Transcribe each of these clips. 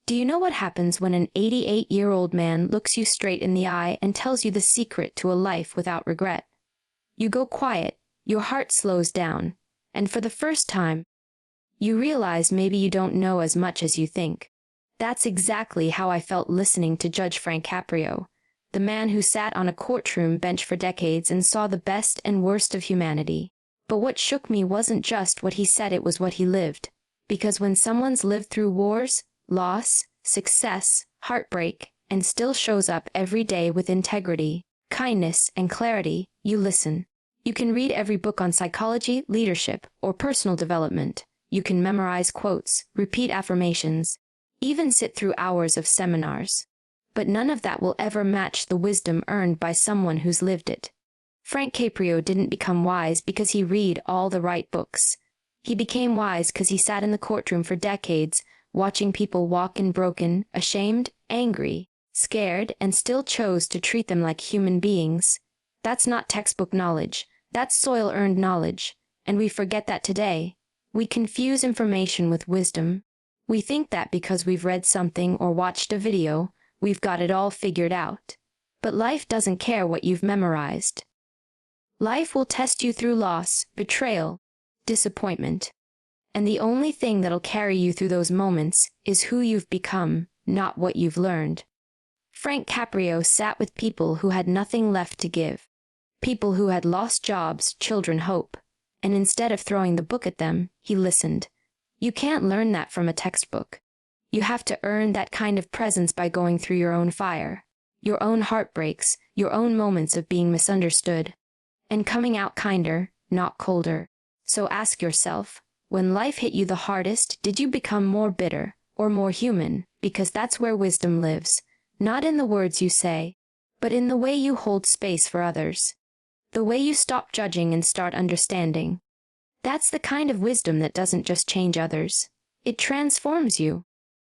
Do you know what happens when an 88-year-old man looks you straight in the eye and tells you the secret to a life without regret? You go quiet, your heart slows down, and for the first time, you realize maybe you don't know as much as you think. That's exactly how I felt listening to Judge Frank Caprio, the man who sat on a courtroom bench for decades and saw the best and worst of humanity. But what shook me wasn't just what he said, it was what he lived. Because when someone's lived through wars, loss, success, heartbreak, and still shows up every day with integrity, kindness, and clarity, you listen. You can read every book on psychology, leadership, or personal development. You can memorize quotes, repeat affirmations, even sit through hours of seminars. But none of that will ever match the wisdom earned by someone who's lived it. Frank Caprio didn't become wise because he read all the right books. He became wise because he sat in the courtroom for decades, watching people walk in broken, ashamed, angry, scared, and still chose to treat them like human beings. That's not textbook knowledge. That's soil-earned knowledge. And we forget that today. We confuse information with wisdom. We think that because we've read something or watched a video, we've got it all figured out. But life doesn't care what you've memorized. Life will test you through loss, betrayal, disappointment. And the only thing that'll carry you through those moments is who you've become, not what you've learned. Frank Caprio sat with people who had nothing left to give. People who had lost jobs, children, hope. And instead of throwing the book at them, he listened. You can't learn that from a textbook. You have to earn that kind of presence by going through your own fire, your own heartbreaks, your own moments of being misunderstood, and coming out kinder, not colder. So ask yourself, when life hit you the hardest, did you become more bitter or more human? Because that's where wisdom lives, not in the words you say, but in the way you hold space for others. The way you stop judging and start understanding. That's the kind of wisdom that doesn't just change others. It transforms you.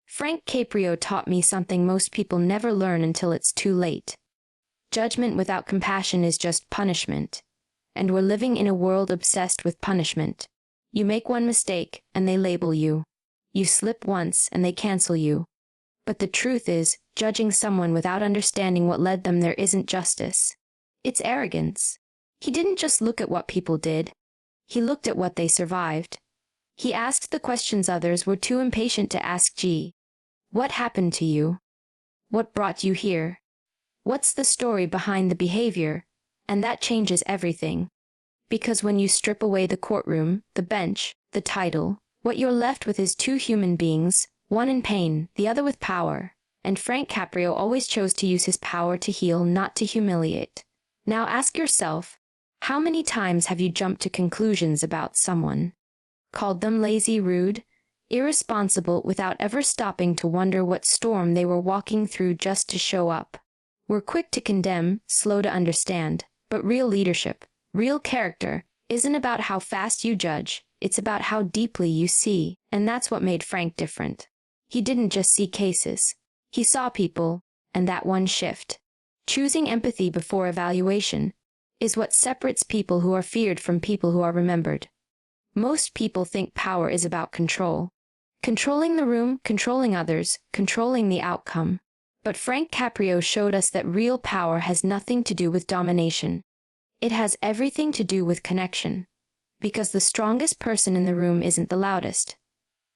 Frank Caprio taught me something most people never learn until it's too late. Judgment without compassion is just punishment. And we're living in a world obsessed with punishment. You make one mistake, and they label you. You slip once, and they cancel you. But the truth is, judging someone without understanding what led them there isn't justice. It's arrogance. He didn't just look at what people did. He looked at what they survived. He asked the questions others were too impatient to ask. What happened to you? What brought you here? What's the story behind the behavior? And that changes everything. Because when you strip away the courtroom, the bench, the title, what you're left with is two human beings, one in pain, the other with power. And Frank Caprio always chose to use his power to heal, not to humiliate. Now ask yourself, how many times have you jumped to conclusions about someone? Called them lazy, rude, irresponsible without ever stopping to wonder what storm they were walking through just to show up. We're quick to condemn, slow to understand, but real leadership, real character, isn't about how fast you judge, it's about how deeply you see, and that's what made Frank different. He didn't just see cases. He saw people, and that one shift, choosing empathy before evaluation, is what separates people who are feared from people who are remembered. Most people think power is about control. Controlling the room, controlling others, controlling the outcome. But Frank Caprio showed us that real power has nothing to do with domination. It has everything to do with connection. Because the strongest person in the room isn't the loudest.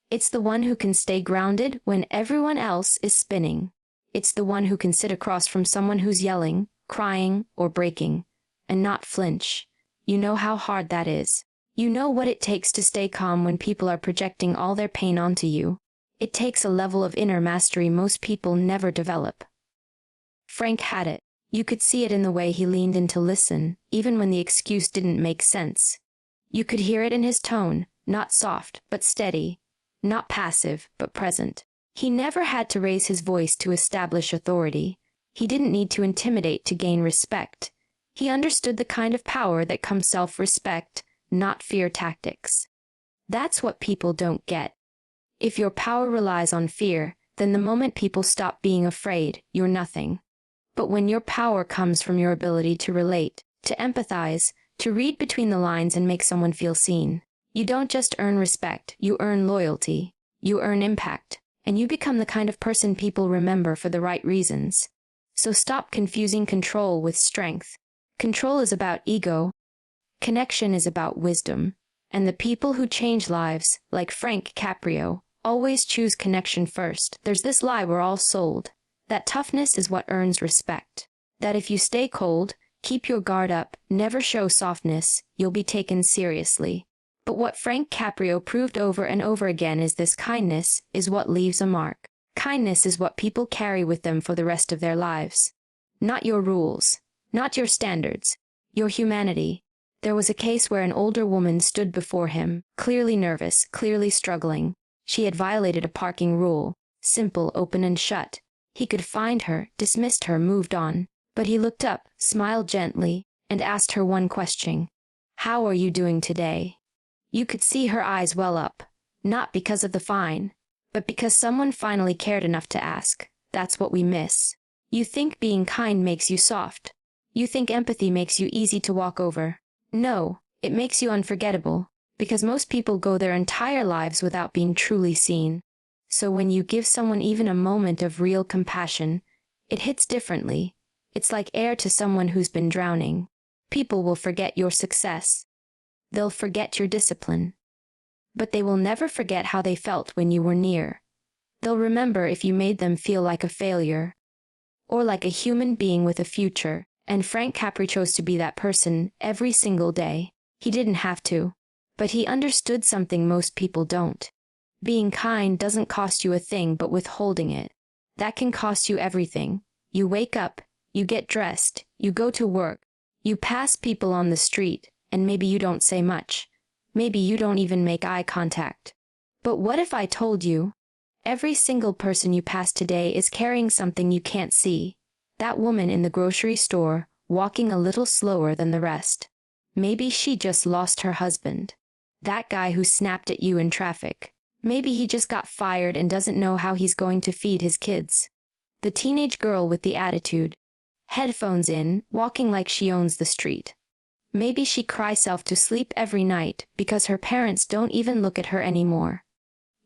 It's the one who can stay grounded when everyone else is spinning. It's the one who can sit across from someone who's yelling, crying, or breaking, and not flinch. You know how hard that is. You know what it takes to stay calm when people are projecting all their pain onto you. It takes a level of inner mastery most people never develop. Frank had it. You could see it in the way he leaned in to listen, even when the excuse didn't make sense. You could hear it in his tone, not soft, but steady, not passive, but present. He never had to raise his voice to establish authority. He didn't need to intimidate to gain respect. He understood the kind of power that comes self-respect, not fear tactics. That's what people don't get. If your power relies on fear, then the moment people stop being afraid, you're nothing. But when your power comes from your ability to relate, to empathize, to read between the lines and make someone feel seen, you don't just earn respect, you earn loyalty, you earn impact, and you become the kind of person people remember for the right reasons. So stop confusing control with strength. Control is about ego. Connection is about wisdom. And the people who change lives, like Frank Caprio, always choose connection first. There's this lie we're all sold, that toughness is what earns respect. That if you stay cold, keep your guard up, never show softness, you'll be taken seriously. But what Frank Caprio proved over and over again is this: kindness is what leaves a mark. Kindness is what people carry with them for the rest of their lives. Not your rules, not your standards, your humanity. There was a case where an older woman stood before him, clearly nervous, clearly struggling. She had violated a parking rule, simple, open and shut. He could find her, dismissed her, moved on. But he looked up, smiled gently, and asked her one question. How are you doing today? You could see her eyes well up, not because of the fine, but because someone finally cared enough to ask. That's what we miss. You think being kind makes you soft. You think empathy makes you easy to walk over. No, it makes you unforgettable, because most people go their entire lives without being truly seen. So when you give someone even a moment of real compassion, it hits differently. It's like air to someone who's been drowning. People will forget your success. They'll forget your discipline. But they will never forget how they felt when you were near. They'll remember if you made them feel like a failure, or like a human being with a future. And Frank Caprio chose to be that person every single day. He didn't have to, but he understood something most people don't. Being kind doesn't cost you a thing, but withholding it, that can cost you everything. You wake up, you get dressed, you go to work, you pass people on the street, and maybe you don't say much. Maybe you don't even make eye contact. But what if I told you, every single person you pass today is carrying something you can't see? That woman in the grocery store, walking a little slower than the rest. Maybe she just lost her husband. That guy who snapped at you in traffic. Maybe he just got fired and doesn't know how he's going to feed his kids. The teenage girl with the attitude, headphones in, walking like she owns the street. Maybe she cries herself to sleep every night because her parents don't even look at her anymore.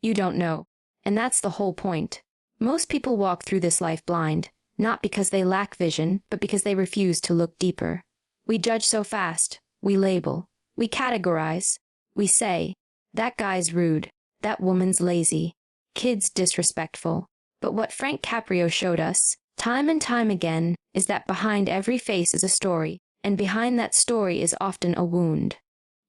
You don't know. And that's the whole point. Most people walk through this life blind. Not because they lack vision, but because they refuse to look deeper. We judge so fast, we label, we categorize, we say, that guy's rude, that woman's lazy, kid's disrespectful. But what Frank Caprio showed us, time and time again, is that behind every face is a story, and behind that story is often a wound.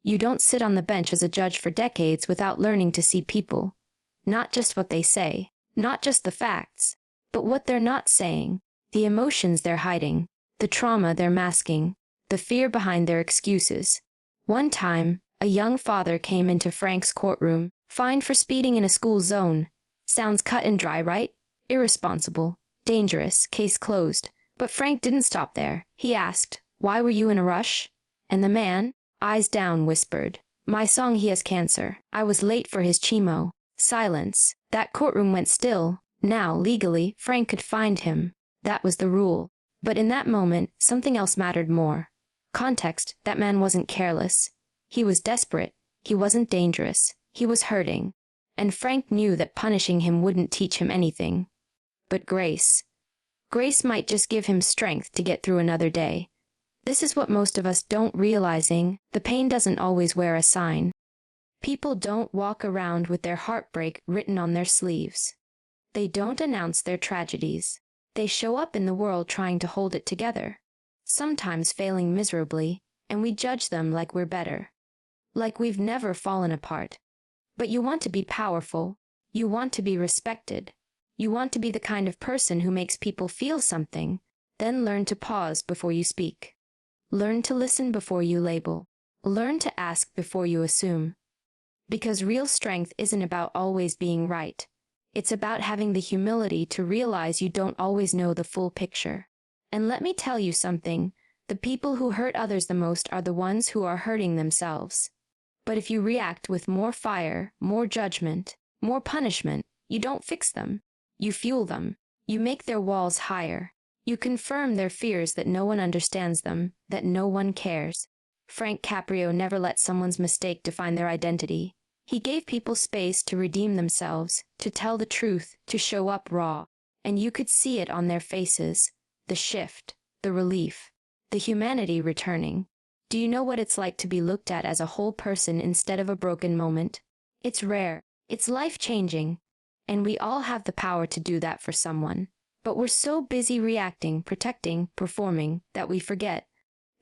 You don't sit on the bench as a judge for decades without learning to see people. Not just what they say, not just the facts, but what they're not saying, the emotions they're hiding, the trauma they're masking, the fear behind their excuses. One time, a young father came into Frank's courtroom, fined for speeding in a school zone. Sounds cut and dry, right? Irresponsible, dangerous, case closed. But Frank didn't stop there. He asked, "Why were you in a rush?" And the man, eyes down, whispered, "My son, he has cancer. I was late for his chemo." Silence. That courtroom went still. Now, legally, Frank could find him. That was the rule. But in that moment, something else mattered more. Context. That man wasn't careless. He was desperate. He wasn't dangerous. He was hurting. And Frank knew that punishing him wouldn't teach him anything. But grace. Grace might just give him strength to get through another day. This is what most of us don't realizing. The pain doesn't always wear a sign. People don't walk around with their heartbreak written on their sleeves. They don't announce their tragedies. They show up in the world trying to hold it together, sometimes failing miserably, and we judge them like we're better. Like we've never fallen apart. But you want to be powerful. You want to be respected. You want to be the kind of person who makes people feel something. Then learn to pause before you speak. Learn to listen before you label. Learn to ask before you assume. Because real strength isn't about always being right. It's about having the humility to realize you don't always know the full picture. And let me tell you something, the people who hurt others the most are the ones who are hurting themselves. But if you react with more fire, more judgment, more punishment, you don't fix them. You fuel them. You make their walls higher. You confirm their fears that no one understands them, that no one cares. Frank Caprio never let someone's mistake define their identity. He gave people space to redeem themselves, to tell the truth, to show up raw. And you could see it on their faces, the shift, the relief, the humanity returning. Do you know what it's like to be looked at as a whole person instead of a broken moment? It's rare, it's life-changing, and we all have the power to do that for someone. But we're so busy reacting, protecting, performing, that we forget.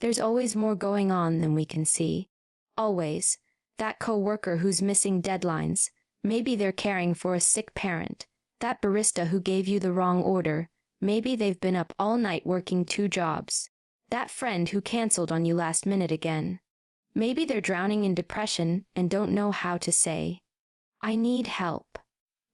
There's always more going on than we can see. Always. That coworker who's missing deadlines. Maybe they're caring for a sick parent. That barista who gave you the wrong order. Maybe they've been up all night working 2 jobs. That friend who canceled on you last minute again. Maybe they're drowning in depression and don't know how to say, "I need help."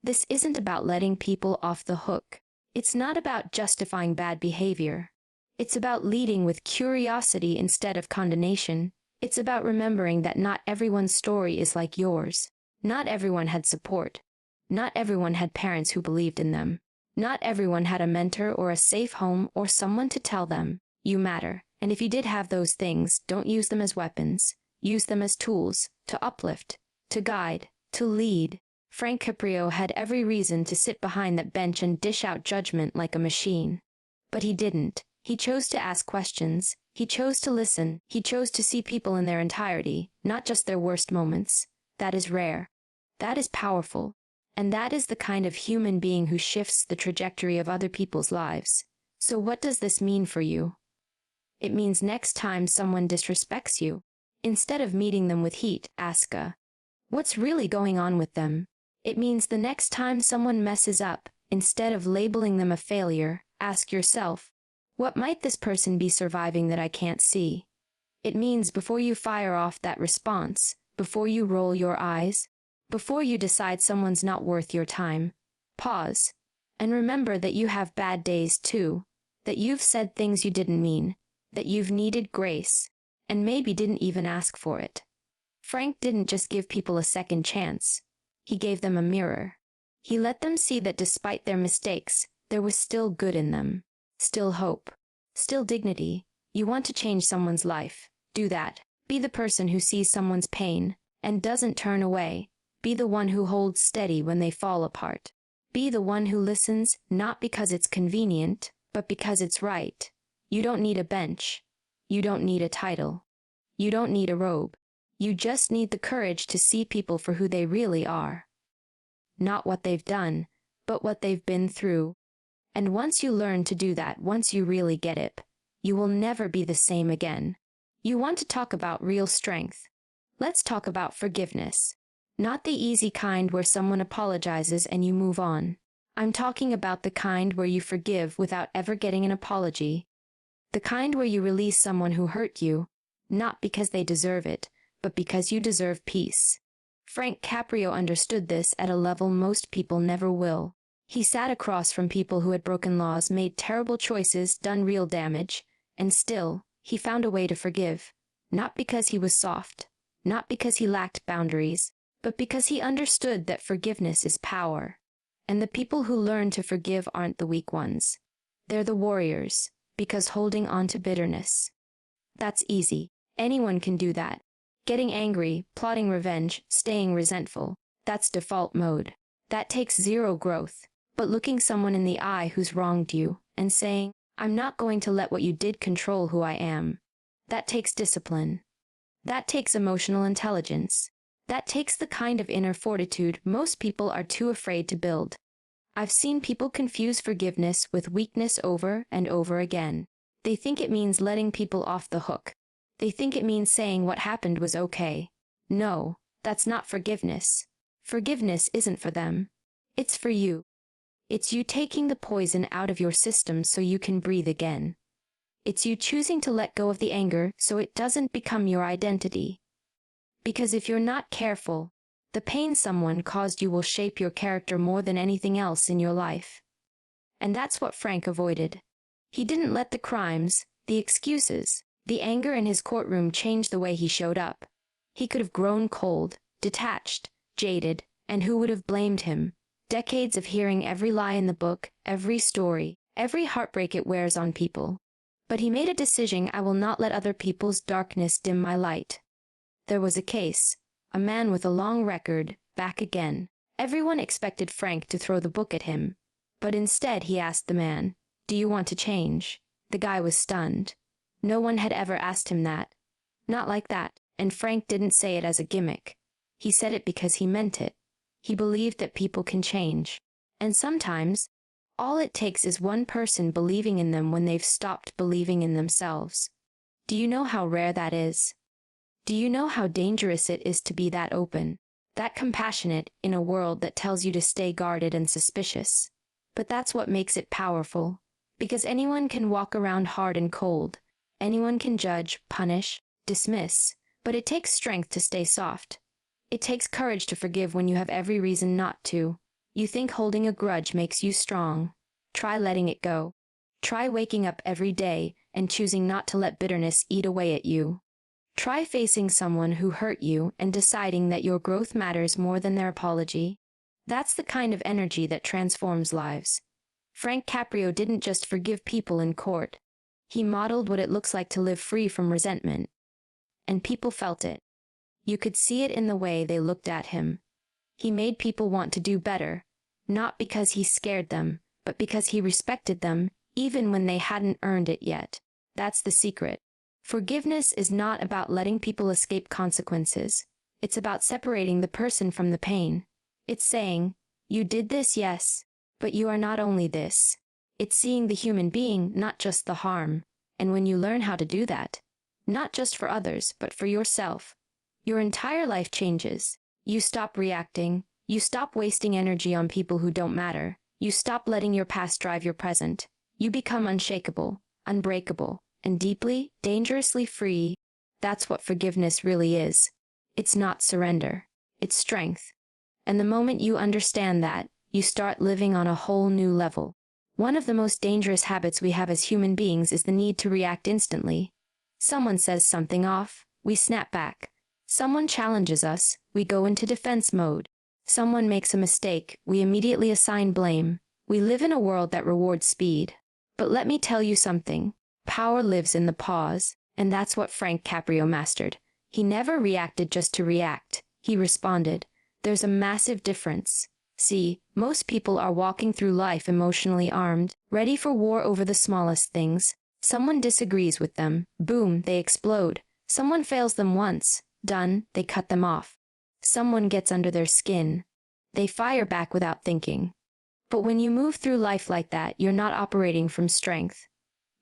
This isn't about letting people off the hook. It's not about justifying bad behavior. It's about leading with curiosity instead of condemnation. It's about remembering that not everyone's story is like yours. Not everyone had support. Not everyone had parents who believed in them. Not everyone had a mentor or a safe home or someone to tell them, "You matter." And if you did have those things, don't use them as weapons. Use them as tools, to uplift, to guide, to lead. Frank Caprio had every reason to sit behind that bench and dish out judgment like a machine. But he didn't. He chose to ask questions. He chose to listen. He chose to see people in their entirety, not just their worst moments. That is rare. That is powerful. And that is the kind of human being who shifts the trajectory of other people's lives. So what does this mean for you? It means next time someone disrespects you, instead of meeting them with heat, ask what's really going on with them? It means the next time someone messes up, instead of labeling them a failure, ask yourself, what might this person be surviving that I can't see? It means before you fire off that response, before you roll your eyes, before you decide someone's not worth your time, pause, and remember that you have bad days too, that you've said things you didn't mean, that you've needed grace, and maybe didn't even ask for it. Frank didn't just give people a second chance. He gave them a mirror. He let them see that despite their mistakes, there was still good in them, still hope, still dignity. You want to change someone's life? Do that. Be the person who sees someone's pain and doesn't turn away. Be the one who holds steady when they fall apart. Be the one who listens not because it's convenient, but because it's right. You don't need a bench. You don't need a title. You don't need a robe. You just need the courage to see people for who they really are. Not what they've done, but what they've been through. And once you learn to do that, once you really get it, you will never be the same again. You want to talk about real strength? Let's talk about forgiveness. Not the easy kind where someone apologizes and you move on. I'm talking about the kind where you forgive without ever getting an apology. The kind where you release someone who hurt you, not because they deserve it, but because you deserve peace. Frank Caprio understood this at a level most people never will. He sat across from people who had broken laws, made terrible choices, done real damage, and still, he found a way to forgive. Not because he was soft, not because he lacked boundaries, but because he understood that forgiveness is power. And the people who learn to forgive aren't the weak ones. They're the warriors, because holding on to bitterness. That's easy. Anyone can do that. Getting angry, plotting revenge, staying resentful, that's default mode. That takes zero growth. But looking someone in the eye who's wronged you and saying, "I'm not going to let what you did control who I am," that takes discipline. That takes emotional intelligence. That takes the kind of inner fortitude most people are too afraid to build. I've seen people confuse forgiveness with weakness over and over again. They think it means letting people off the hook. They think it means saying what happened was okay. No, that's not forgiveness. Forgiveness isn't for them. It's for you. It's you taking the poison out of your system so you can breathe again. It's you choosing to let go of the anger so it doesn't become your identity. Because if you're not careful, the pain someone caused you will shape your character more than anything else in your life. And that's what Frank avoided. He didn't let the crimes, the excuses, the anger in his courtroom change the way he showed up. He could have grown cold, detached, jaded, and who would have blamed him? Decades of hearing every lie in the book, every story, every heartbreak it wears on people. But he made a decision: I will not let other people's darkness dim my light. There was a case, a man with a long record, back again. Everyone expected Frank to throw the book at him, but instead he asked the man, "Do you want to change?" The guy was stunned. No one had ever asked him that. Not like that, and Frank didn't say it as a gimmick. He said it because he meant it. He believed that people can change. And sometimes, all it takes is one person believing in them when they've stopped believing in themselves. Do you know how rare that is? Do you know how dangerous it is to be that open, that compassionate in a world that tells you to stay guarded and suspicious? But that's what makes it powerful, because anyone can walk around hard and cold. Anyone can judge, punish, dismiss, but it takes strength to stay soft. It takes courage to forgive when you have every reason not to. You think holding a grudge makes you strong. Try letting it go. Try waking up every day and choosing not to let bitterness eat away at you. Try facing someone who hurt you and deciding that your growth matters more than their apology. That's the kind of energy that transforms lives. Frank Caprio didn't just forgive people in court. He modeled what it looks like to live free from resentment. And people felt it. You could see it in the way they looked at him. He made people want to do better, not because he scared them, but because he respected them, even when they hadn't earned it yet. That's the secret. Forgiveness is not about letting people escape consequences. It's about separating the person from the pain. It's saying, "You did this, yes, but you are not only this." It's seeing the human being, not just the harm. And when you learn how to do that, not just for others, but for yourself, your entire life changes. You stop reacting. You stop wasting energy on people who don't matter. You stop letting your past drive your present. You become unshakable, unbreakable, and deeply, dangerously free. That's what forgiveness really is. It's not surrender. It's strength. And the moment you understand that, you start living on a whole new level. One of the most dangerous habits we have as human beings is the need to react instantly. Someone says something off, we snap back. Someone challenges us, we go into defense mode. Someone makes a mistake, we immediately assign blame. We live in a world that rewards speed. But let me tell you something. Power lives in the pause, and that's what Frank Caprio mastered. He never reacted just to react. He responded. There's a massive difference. See, most people are walking through life emotionally armed, ready for war over the smallest things. Someone disagrees with them. Boom, they explode. Someone fails them once. Done, they cut them off. Someone gets under their skin. They fire back without thinking. But when you move through life like that, you're not operating from strength.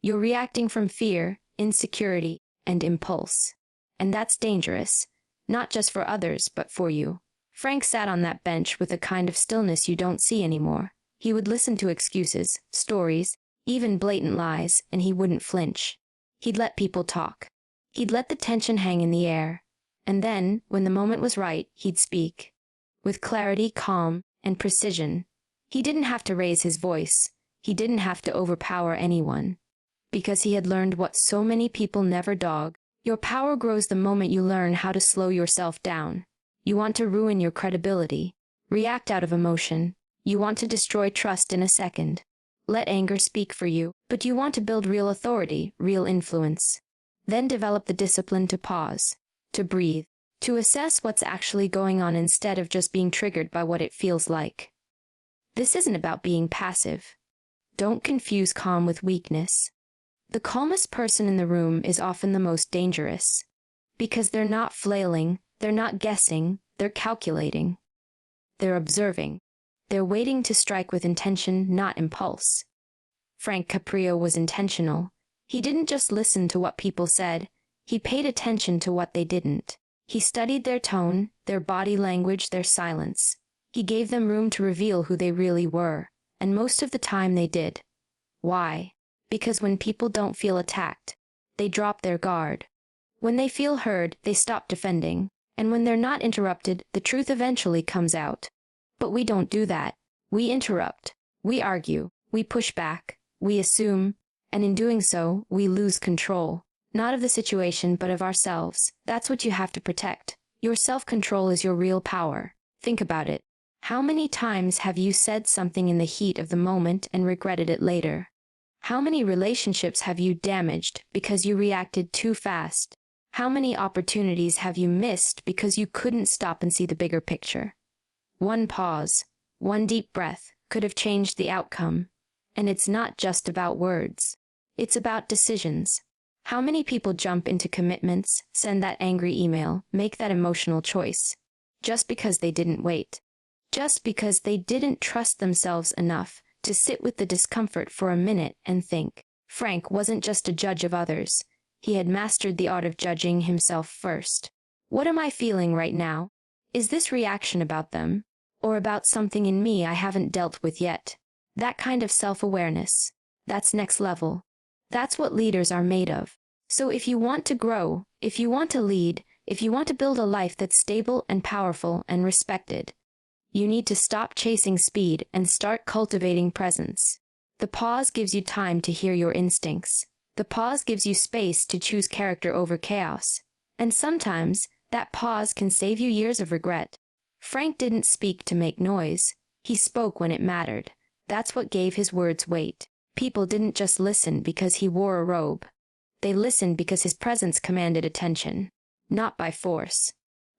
You're reacting from fear, insecurity, and impulse. And that's dangerous, not just for others, but for you. Frank sat on that bench with a kind of stillness you don't see anymore. He would listen to excuses, stories, even blatant lies, and he wouldn't flinch. He'd let people talk. He'd let the tension hang in the air. And then, when the moment was right, he'd speak. With clarity, calm, and precision. He didn't have to raise his voice. He didn't have to overpower anyone. Because he had learned what so many people never dog. Your power grows the moment you learn how to slow yourself down. You want to ruin your credibility. React out of emotion. You want to destroy trust in a second. Let anger speak for you, but you want to build real authority, real influence. Then develop the discipline to pause, to breathe, to assess what's actually going on instead of just being triggered by what it feels like. This isn't about being passive. Don't confuse calm with weakness. The calmest person in the room is often the most dangerous. Because they're not flailing, they're not guessing, they're calculating. They're observing. They're waiting to strike with intention, not impulse. Frank Caprio was intentional. He didn't just listen to what people said. He paid attention to what they didn't. He studied their tone, their body language, their silence. He gave them room to reveal who they really were, and most of the time they did. Why? Because when people don't feel attacked, they drop their guard. When they feel heard, they stop defending. And when they're not interrupted, the truth eventually comes out. But we don't do that. We interrupt. We argue. We push back. We assume. And in doing so, we lose control. Not of the situation, but of ourselves. That's what you have to protect. Your self-control is your real power. Think about it. How many times have you said something in the heat of the moment and regretted it later? How many relationships have you damaged because you reacted too fast? How many opportunities have you missed because you couldn't stop and see the bigger picture? One pause, one deep breath could have changed the outcome. And it's not just about words. It's about decisions. How many people jump into commitments, send that angry email, make that emotional choice, just because they didn't wait? Just because they didn't trust themselves enough to sit with the discomfort for a minute and think. Frank wasn't just a judge of others. He had mastered the art of judging himself first. What am I feeling right now? Is this reaction about them, or about something in me I haven't dealt with yet? That kind of self-awareness, that's next level. That's what leaders are made of. So if you want to grow, if you want to lead, if you want to build a life that's stable and powerful and respected, you need to stop chasing speed and start cultivating presence. The pause gives you time to hear your instincts. The pause gives you space to choose character over chaos. And sometimes, that pause can save you years of regret. Frank didn't speak to make noise. He spoke when it mattered. That's what gave his words weight. People didn't just listen because he wore a robe. They listened because his presence commanded attention. Not by force,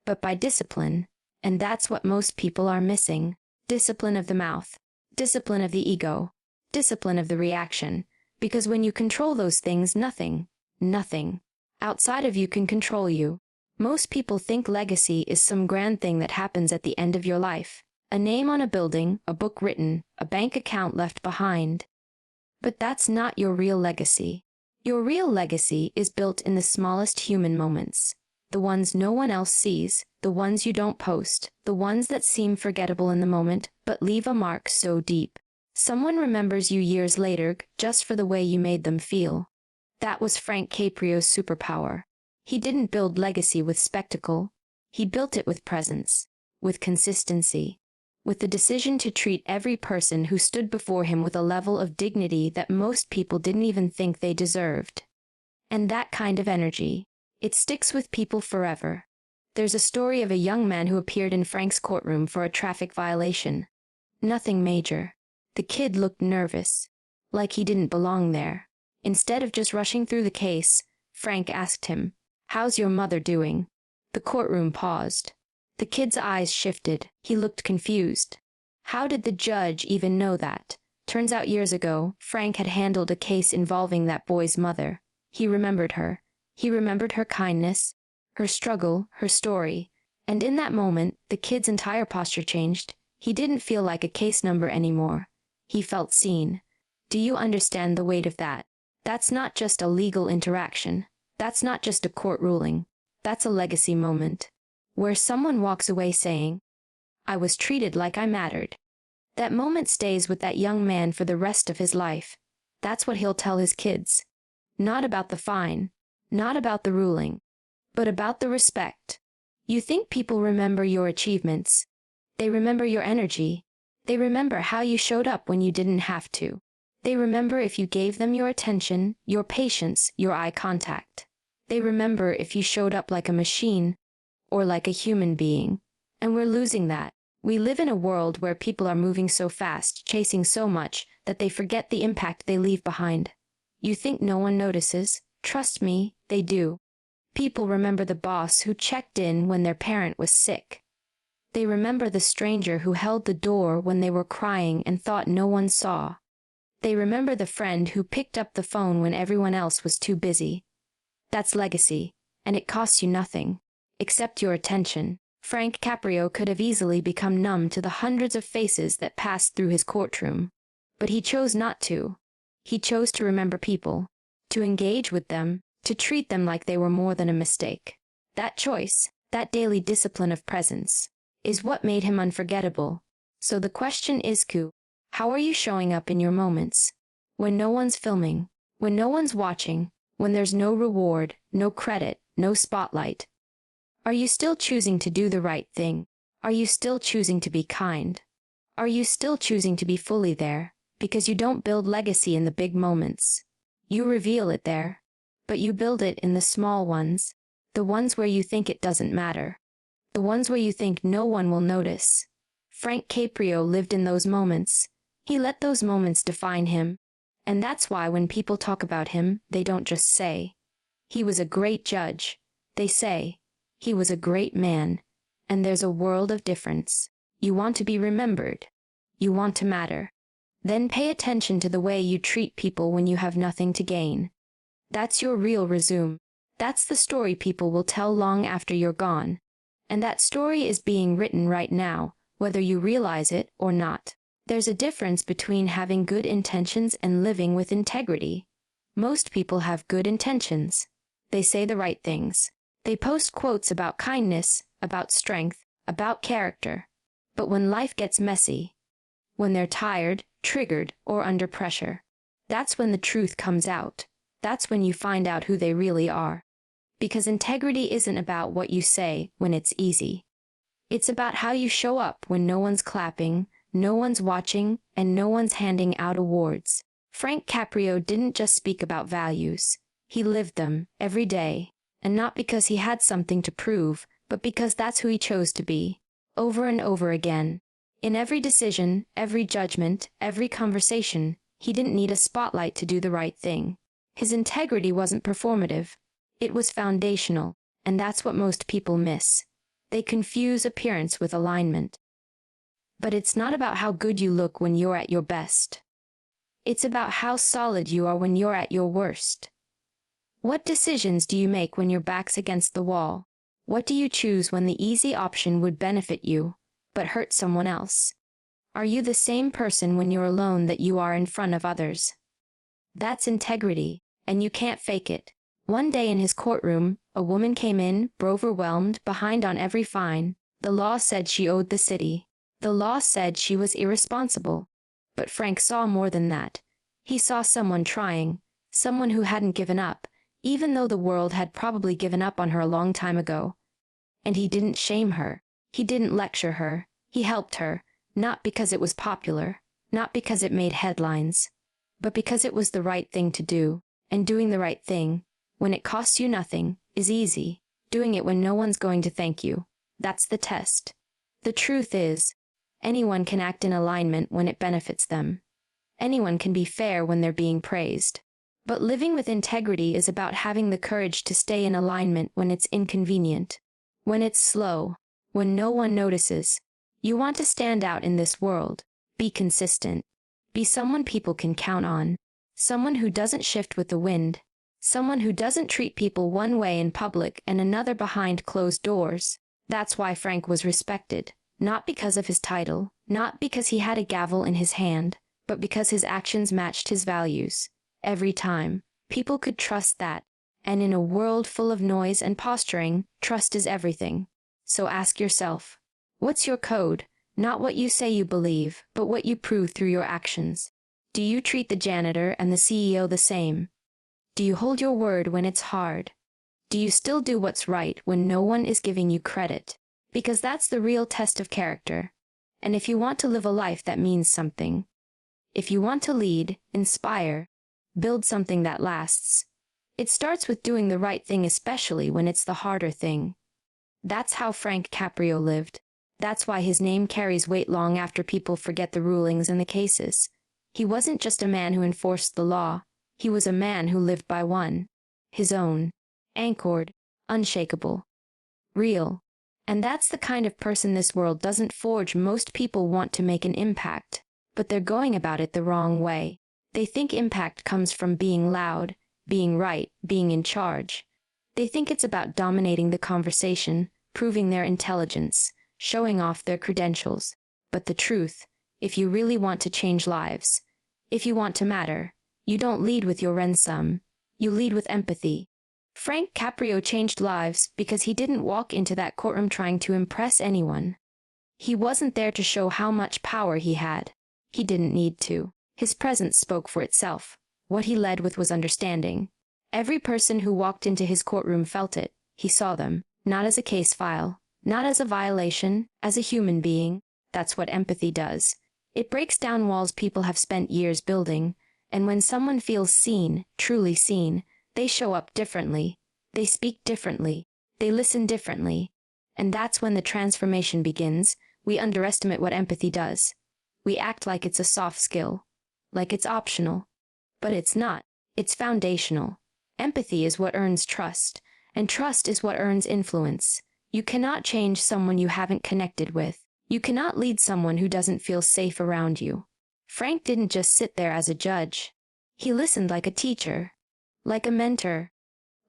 but by discipline. And that's what most people are missing. Discipline of the mouth. Discipline of the ego. Discipline of the reaction. Because when you control those things, nothing outside of you can control you. Most people think legacy is some grand thing that happens at the end of your life. A name on a building, a book written, a bank account left behind. But that's not your real legacy. Your real legacy is built in the smallest human moments. The ones no one else sees, the ones you don't post, the ones that seem forgettable in the moment, but leave a mark so deep. Someone remembers you years later just for the way you made them feel. That was Frank Caprio's superpower. He didn't build legacy with spectacle. He built it with presence, with consistency, with the decision to treat every person who stood before him with a level of dignity that most people didn't even think they deserved. And that kind of energy, it sticks with people forever. There's a story of a young man who appeared in Frank's courtroom for a traffic violation. Nothing major. The kid looked nervous, like he didn't belong there. Instead of just rushing through the case, Frank asked him, "How's your mother doing?" The courtroom paused. The kid's eyes shifted. He looked confused. How did the judge even know that? Turns out years ago, Frank had handled a case involving that boy's mother. He remembered her. He remembered her kindness, her struggle, her story. And in that moment, the kid's entire posture changed. He didn't feel like a case number anymore. He felt seen. Do you understand the weight of that? That's not just a legal interaction. That's not just a court ruling. That's a legacy moment, where someone walks away saying, "I was treated like I mattered." That moment stays with that young man for the rest of his life. That's what he'll tell his kids. Not about the fine, not about the ruling, but about the respect. You think people remember your achievements. They remember your energy. They remember how you showed up when you didn't have to. They remember if you gave them your attention, your patience, your eye contact. They remember if you showed up like a machine or like a human being. And we're losing that. We live in a world where people are moving so fast, chasing so much, that they forget the impact they leave behind. You think no one notices? Trust me, they do. People remember the boss who checked in when their parent was sick. They remember the stranger who held the door when they were crying and thought no one saw. They remember the friend who picked up the phone when everyone else was too busy. That's legacy, and it costs you nothing, except your attention. Frank Caprio could have easily become numb to the hundreds of faces that passed through his courtroom. But he chose not to. He chose to remember people, to engage with them, to treat them like they were more than a mistake. That choice, that daily discipline of presence, is what made him unforgettable. So the question is, how are you showing up in your moments? When no one's filming, when no one's watching, when there's no reward, no credit, no spotlight. Are you still choosing to do the right thing? Are you still choosing to be kind? Are you still choosing to be fully there? Because you don't build legacy in the big moments. You reveal it there, but you build it in the small ones, the ones where you think it doesn't matter, the ones where you think no one will notice. Frank Caprio lived in those moments. He let those moments define him. And that's why when people talk about him, they don't just say, "He was a great judge." They say, "He was a great man," and there's a world of difference. You want to be remembered. You want to matter. Then pay attention to the way you treat people when you have nothing to gain. That's your real resume. That's the story people will tell long after you're gone. And that story is being written right now, whether you realize it or not. There's a difference between having good intentions and living with integrity. Most people have good intentions. They say the right things. They post quotes about kindness, about strength, about character. But when life gets messy, when they're tired, triggered, or under pressure, that's when the truth comes out. That's when you find out who they really are. Because integrity isn't about what you say when it's easy. It's about how you show up when no one's clapping, no one's watching, and no one's handing out awards. Frank Caprio didn't just speak about values. He lived them every day. And not because he had something to prove, but because that's who he chose to be. Over and over again. In every decision, every judgment, every conversation, he didn't need a spotlight to do the right thing. His integrity wasn't performative. It was foundational, and that's what most people miss. They confuse appearance with alignment. But it's not about how good you look when you're at your best. It's about how solid you are when you're at your worst. What decisions do you make when your back's against the wall? What do you choose when the easy option would benefit you, but hurt someone else? Are you the same person when you're alone that you are in front of others? That's integrity, and you can't fake it. One day in his courtroom, a woman came in, overwhelmed, behind on every fine. The law said she owed the city. The law said she was irresponsible. But Frank saw more than that. He saw someone trying, someone who hadn't given up, even though the world had probably given up on her a long time ago. And he didn't shame her. He didn't lecture her. He helped her, not because it was popular, not because it made headlines, but because it was the right thing to do. And doing the right thing, when it costs you nothing, is easy. Doing it when no one's going to thank you, that's the test. The truth is, anyone can act in alignment when it benefits them. Anyone can be fair when they're being praised. But living with integrity is about having the courage to stay in alignment when it's inconvenient, when it's slow, when no one notices. You want to stand out in this world. Be consistent. Be someone people can count on. Someone who doesn't shift with the wind. Someone who doesn't treat people one way in public and another behind closed doors. That's why Frank was respected. Not because of his title, not because he had a gavel in his hand, but because his actions matched his values. Every time. People could trust that. And in a world full of noise and posturing, trust is everything. So ask yourself, what's your code? Not what you say you believe, but what you prove through your actions. Do you treat the janitor and the CEO the same? Do you hold your word when it's hard? Do you still do what's right when no one is giving you credit? Because that's the real test of character. And if you want to live a life that means something, if you want to lead, inspire, build something that lasts, it starts with doing the right thing, especially when it's the harder thing. That's how Frank Caprio lived. That's why his name carries weight long after people forget the rulings and the cases. He wasn't just a man who enforced the law. He was a man who lived by one. His own. Anchored. Unshakable. Real. And that's the kind of person this world doesn't forge. Most people want to make an impact, but they're going about it the wrong way. They think impact comes from being loud, being right, being in charge. They think it's about dominating the conversation, proving their intelligence, showing off their credentials. But the truth, if you really want to change lives, if you want to matter, you don't lead with your ransom. You lead with empathy. Frank Caprio changed lives because he didn't walk into that courtroom trying to impress anyone. He wasn't there to show how much power he had. He didn't need to. His presence spoke for itself. What he led with was understanding. Every person who walked into his courtroom felt it. He saw them, not as a case file, not as a violation, as a human being. That's what empathy does. It breaks down walls people have spent years building, and when someone feels seen, truly seen, they show up differently. They speak differently. They listen differently. And that's when the transformation begins. We underestimate what empathy does. We act like it's a soft skill, like it's optional. But it's not. It's foundational. Empathy is what earns trust, And trust is what earns influence. You cannot change someone you haven't connected with. You cannot lead someone who doesn't feel safe around you. Frank didn't just sit there as a judge. He listened like a teacher, like a mentor,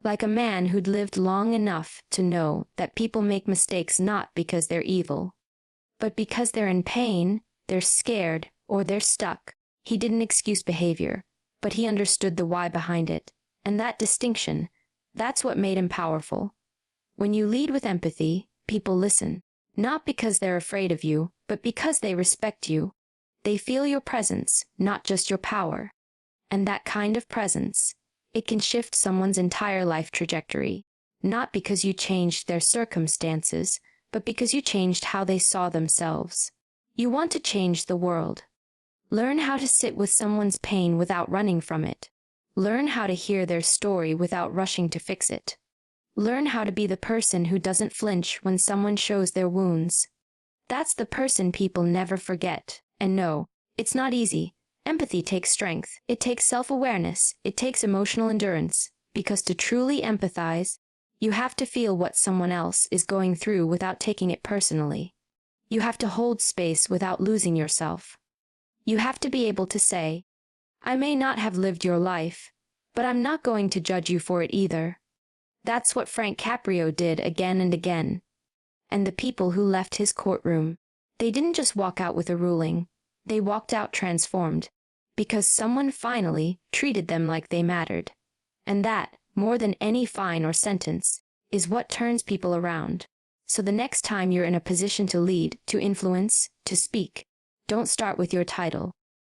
like a man who'd lived long enough to know that people make mistakes not because they're evil, but because they're in pain, they're scared, or they're stuck. He didn't excuse behavior, but he understood the why behind it. And that distinction, that's what made him powerful. When you lead with empathy, people listen, not because they're afraid of you, but because they respect you. They feel your presence, not just your power. And that kind of presence, it can shift someone's entire life trajectory, not because you changed their circumstances, but because you changed how they saw themselves. You want to change the world. Learn how to sit with someone's pain without running from it. Learn how to hear their story without rushing to fix it. Learn how to be the person who doesn't flinch when someone shows their wounds. That's the person people never forget. And no, it's not easy. Empathy takes strength. It takes self-awareness. It takes emotional endurance. Because to truly empathize, you have to feel what someone else is going through without taking it personally. You have to hold space without losing yourself. You have to be able to say, I may not have lived your life, but I'm not going to judge you for it either. That's what Frank Caprio did again and again. And the people who left his courtroom, they didn't just walk out with a ruling. They walked out transformed, because someone finally treated them like they mattered. And that, more than any fine or sentence, is what turns people around. So the next time you're in a position to lead, to influence, to speak, don't start with your title.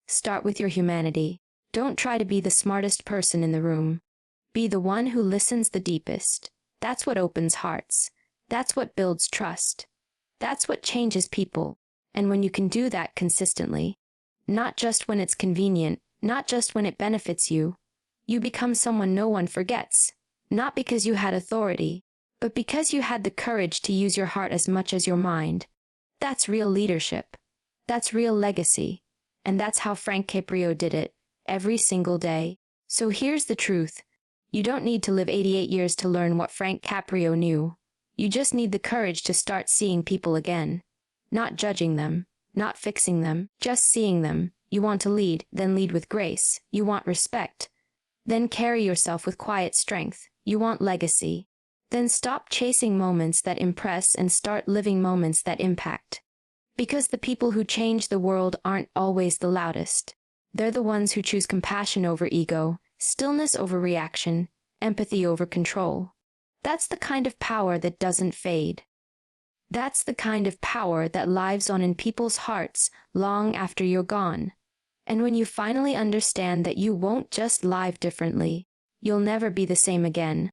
Start with your humanity. Don't try to be the smartest person in the room. Be the one who listens the deepest. That's what opens hearts. That's what builds trust. That's what changes people. And when you can do that consistently, not just when it's convenient, not just when it benefits you, you become someone no one forgets. Not because you had authority, but because you had the courage to use your heart as much as your mind. That's real leadership. That's real legacy. And that's how Frank Caprio did it, every single day. So here's the truth. You don't need to live 88 years to learn what Frank Caprio knew. You just need the courage to start seeing people again. Not judging them, not fixing them, just seeing them. You want to lead, then lead with grace. You want respect, then carry yourself with quiet strength. You want legacy, then stop chasing moments that impress and start living moments that impact. Because the people who change the world aren't always the loudest. They're the ones who choose compassion over ego, stillness over reaction, empathy over control. That's the kind of power that doesn't fade. That's the kind of power that lives on in people's hearts long after you're gone. And when you finally understand that you won't just live differently, you'll never be the same again.